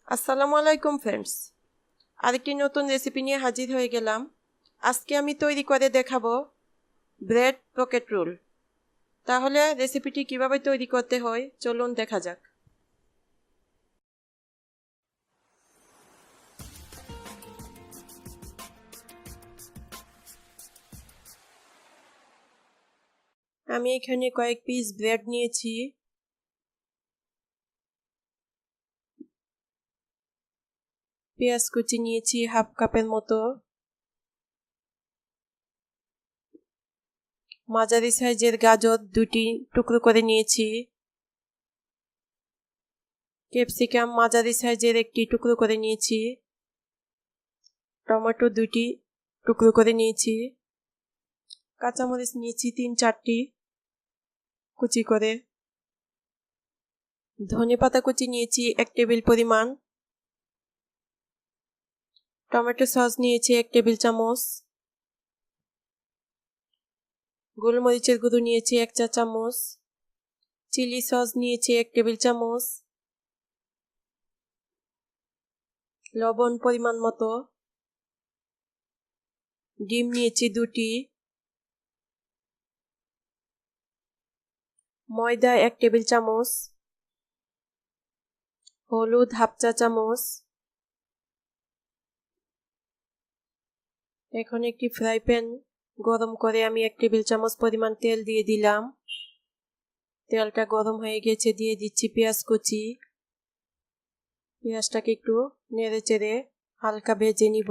আসসালামু আলাইকুম ফ্রেন্ডস, আরেকটি নতুন রেসিপি নিয়ে হাজির হয়ে গেলাম। আজকে আমি তৈরি করে দেখাবো ব্রেড পকেট রোল। তাহলে রেসিপিটি কিভাবে তৈরি করতে হয় চলুন দেখা যাক। আমি এখানে কয়েক পিস ব্রেড নিয়েছি। পেঁয়াজ কুচি নিয়েছি হাফ কাপের মতো। মাঝারি সাইজের গাজর দুটি টুকরো করে নিয়েছি। ক্যাপসিকাম মাঝারি সাইজের একটি টুকরো করে নিয়েছি। টমেটো দুটি টুকরো করে নিয়েছি। কাঁচামরিচ নিয়েছি 3-4টি কুচি করে। ধনেপাতা কুচি নিয়েছি 1 টেবিল পরিমাণ। টমেটো সস নিয়েছি 1 টেবিল চামচ। গোলমরিচের গুঁড়ো নিয়েছি 1 চা চামচ। চিলি সস নিয়েছি 1 টেবিল চামচ। লবণ পরিমাণ মতো। ডিম নিয়েছি 2টি। ময়দা 1 টেবিল চামচ। হলুদ হাফ চা চামচ। এখন একটি ফ্রাই প্যান গরম করে আমি 1 টেবিল চামচ পরিমাণ তেল দিয়ে দিলাম। তেলটা গরম হয়ে গেছে, দিয়ে দিচ্ছি পেঁয়াজ কুচি। পেঁয়াজটাকে একটু নেড়ে চেড়ে হালকা ভেজে নিব।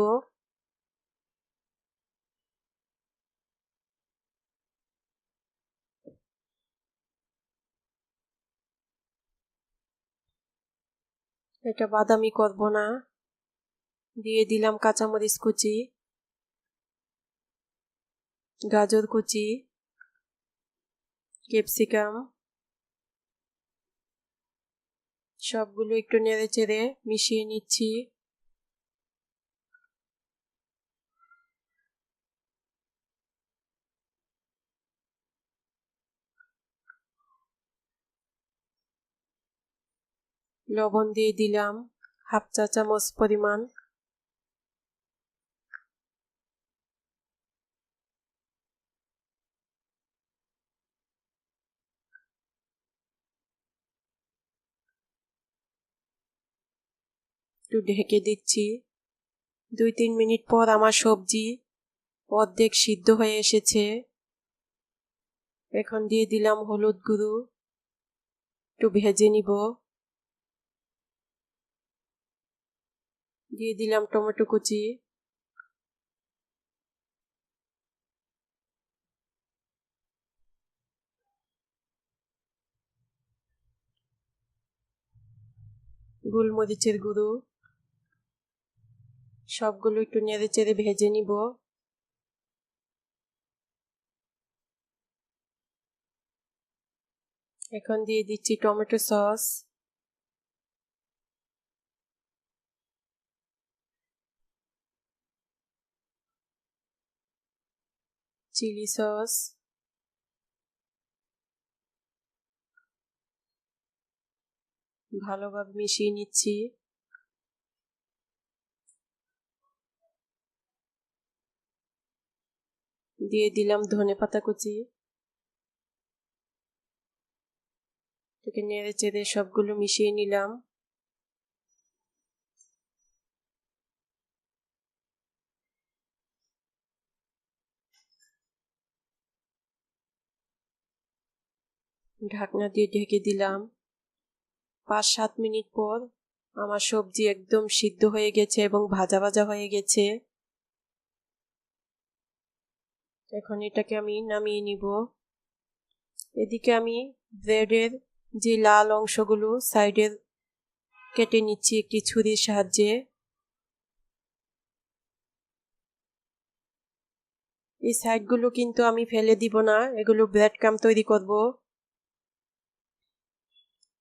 এটা বাদামি করব না। দিয়ে দিলাম কাঁচামরিচ কুচি, গাজর কুচি, ক্যাপসিকাম, সবগুলো একটু নেড়ে চেড়ে মিশিয়ে নিচ্ছি। লবণ দিয়ে দিলাম হাফ চা চামচ পরিমাণ। একটু ঢেকে দিচ্ছি। 2-3 মিনিট পর আমার সবজি অর্ধেক সিদ্ধ হয়ে এসেছে। এখন দিয়ে দিলাম হলুদ গুঁড়ো, একটু ভেজে নিব। দিয়ে দিলাম টমেটো কুচি। গোলমরিচের গুঁড়ো, সবগুলো একটু নেড়ে চেড়ে ভেজে নিব। এখন দিয়ে দিচ্ছি টমেটো সস, চিলি সস, ভালোভাবে মিশিয়ে নিচ্ছি। দিয়ে দিলাম ধনেপাতা কুচি। এটাকে নেড়ে চেড়ে সবগুলো মিশিয়ে নিলাম। ঢাকনা দিয়ে ঢেকে দিলাম। 5-7 মিনিট পর আমার সবজি একদম সিদ্ধ হয়ে গেছে এবং ভাজা ভাজা হয়ে গেছে। এখন এটাকে আমি নামিয়ে নিব। এদিকে আমি ব্রেডের যে লাল অংশগুলো সাইডের কেটে নিচ্ছি একটি ছুরির সাহায্যে। এই সাইডগুলো কিন্তু আমি ফেলে দিব না, এগুলো ব্রেড ক্রাম তৈরি করব।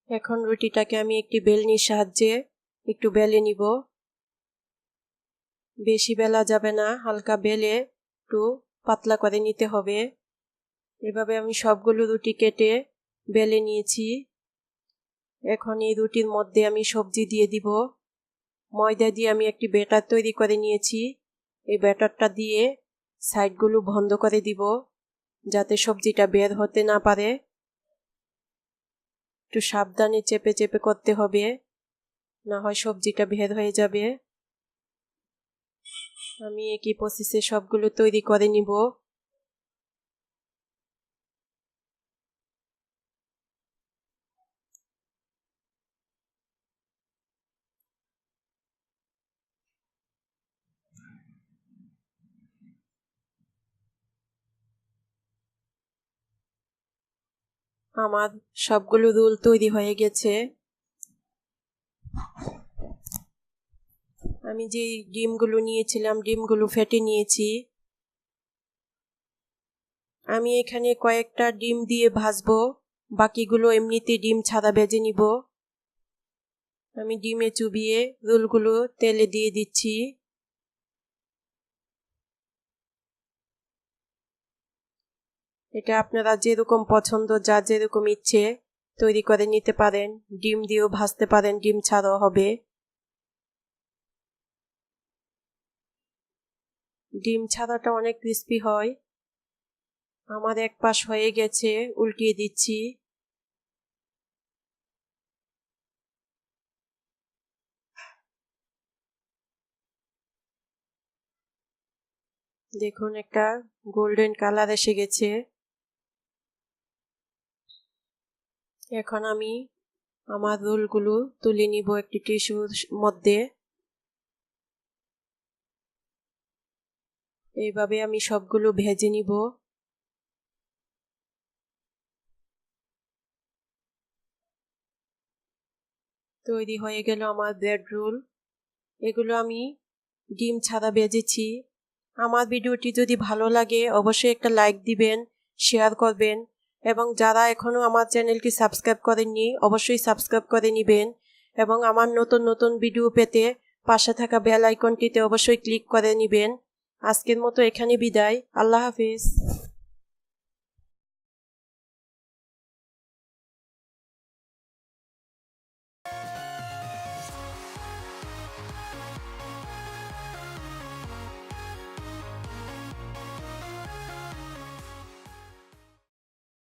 এখন রুটিটাকে আমি একটি বেলনির সাহায্যে একটু বেলে নিব। বেশি বেলা যাবে না, হালকা বেলে একটু পাতলা করে নিতে হবে। এভাবে আমি সবগুলো রুটি কেটে বেলে নিয়েছি। এখন এই রুটির মধ্যে আমি সবজি দিয়ে দিব। ময়দা দিয়ে আমি একটি ব্যাটার তৈরি করে নিয়েছি। এই ব্যাটারটা দিয়ে সাইডগুলো বন্ধ করে দিব যাতে সবজিটা বের হতে না পারে। একটু সাবধানে চেপে চেপে করতে হবে, না হয় সবজিটা বের হয়ে যাবে। আমি একই প্রসেসে সবগুলো তৈরি করে নিব। আমার সবগুলো রোল তৈরি হয়ে গেছে। আমি যে ডিমগুলো নিয়েছিলাম ডিমগুলো ফেটে নিয়েছি। আমি এখানে কয়েকটা ডিম দিয়ে ভাজবো, বাকিগুলো এমনিতে ডিম ছাড়া ভেজে নিব। আমি ডিমে চুবিয়ে রোলগুলো তেলে দিয়ে দিচ্ছি। এটা আপনারা যেরকম পছন্দ, যার যেরকম ইচ্ছে তৈরি করে নিতে পারেন। ডিম দিয়েও ভাজতে পারেন, ডিম ছাড়াও হবে। ডিম ছাড়াটা অনেক ক্রিস্পি হয়। আমার এক পাশ হয়ে গেছে, উল্টিয়ে দিচ্ছি। দেখুন একটা গোল্ডেন কালার এসে গেছে। এখন আমি আমার রোলগুলো তুলে নিব একটি টিস্যুর মধ্যে। এইভাবে আমি সবগুলো ভেজে নিব। তৈরি হয়ে গেল আমার ব্রেড রোল। এগুলো আমি ডিম ছাড়া ভেজেছি। আমার ভিডিওটি যদি ভালো লাগে অবশ্যই একটা লাইক দিবেন, শেয়ার করবেন, এবং যারা এখনও আমার চ্যানেলটি সাবস্ক্রাইব করেননি অবশ্যই সাবস্ক্রাইব করে নেবেন, এবং আমার নতুন নতুন ভিডিও পেতে পাশে থাকা বেল আইকনটিতে অবশ্যই ক্লিক করে নেবেন। আজকের মতো এখানে বিদায়। আল্লাহ হাফিজ।